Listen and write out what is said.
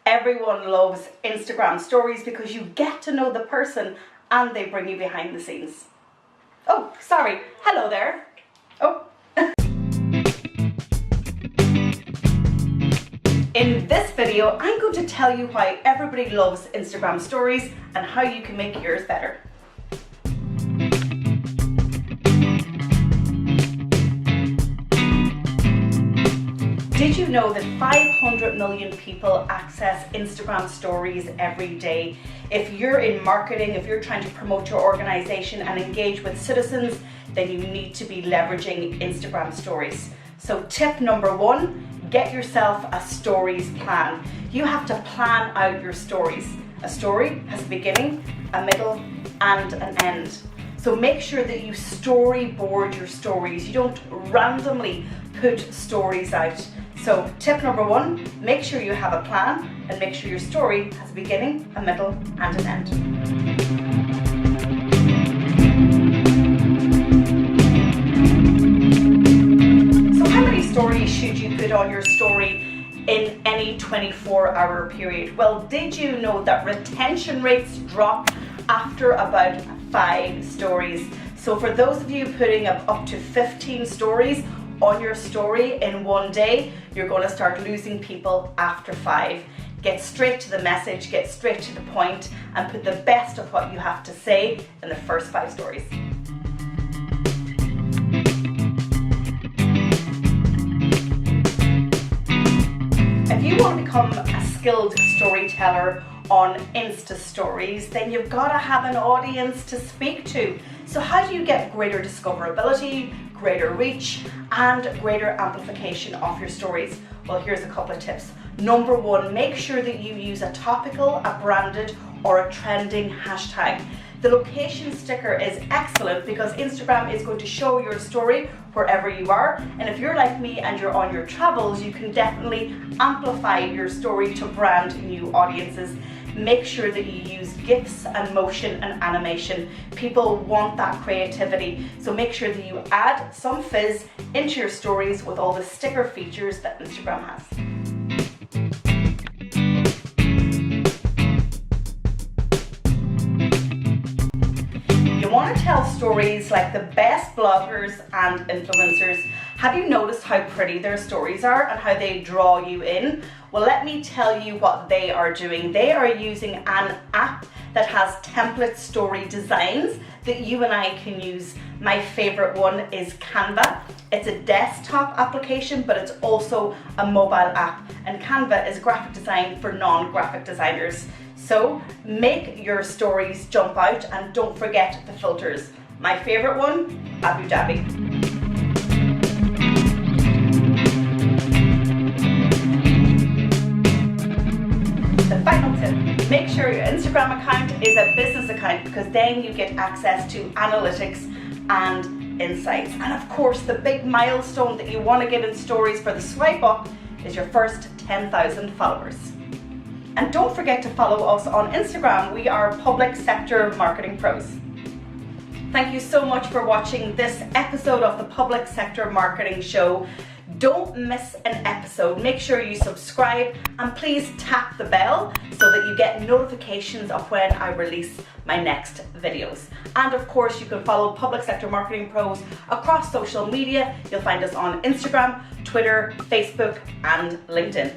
Everyone loves Instagram stories because you get to know the person and they bring you behind the scenes. Oh, sorry. Hello there. Oh. In this video, I'm going to tell you why everybody loves Instagram stories and how you can make yours better. Did you know that 500 million people access Instagram stories every day? If you're in marketing, if you're trying to promote your organization and engage with citizens, then you need to be leveraging Instagram stories. So tip number one, get yourself a stories plan. You have to plan out your stories. A story has a beginning, a middle, and an end. So make sure that you storyboard your stories. You don't randomly put stories out. So tip number one, make sure you have a plan and make sure your story has a beginning, a middle, and an end. So how many stories should you put on your story in any 24-hour period? Well, did you know that retention rates drop after about 5 stories? So for those of you putting up to 15 stories on your story in one day, you're going to start losing people after 5. Get straight to the message, get straight to the point, and put the best of what you have to say in the first 5 stories. If you want to become a skilled storyteller on Insta stories, then you've got to have an audience to speak to. So how do you get greater discoverability, greater reach, and greater amplification of your stories? Well, here's a couple of tips. Number one, make sure that you use a topical, a branded, or a trending hashtag. The location sticker is excellent because Instagram is going to show your story wherever you are. And if you're like me and you're on your travels, you can definitely amplify your story to brand new audiences. Make sure that you use GIFs and motion and animation. People want that creativity. So make sure that you add some fizz into your stories with all the sticker features that Instagram has. You want to tell stories like the best bloggers and influencers. Have you noticed how pretty their stories are and how they draw you in? Well, let me tell you what they are doing. They are using an app that has template story designs that you and I can use. My favorite one is Canva. It's a desktop application, but it's also a mobile app. And Canva is graphic design for non-graphic designers. So make your stories jump out and don't forget the filters. My favorite one, Abu Dhabi. The final tip, make sure your Instagram account is a business account because then you get access to analytics and insights. And of course, the big milestone that you want to get in stories for the swipe up is your first 10,000 followers. And don't forget to follow us on Instagram. We are Public Sector Marketing Pros. Thank you so much for watching this episode of the Public Sector Marketing Show. Don't miss an episode. Make sure you subscribe and please tap the bell so that you get notifications of when I release my next videos. And of course, you can follow Public Sector Marketing Pros across social media. You'll find us on Instagram, Twitter, Facebook, and LinkedIn.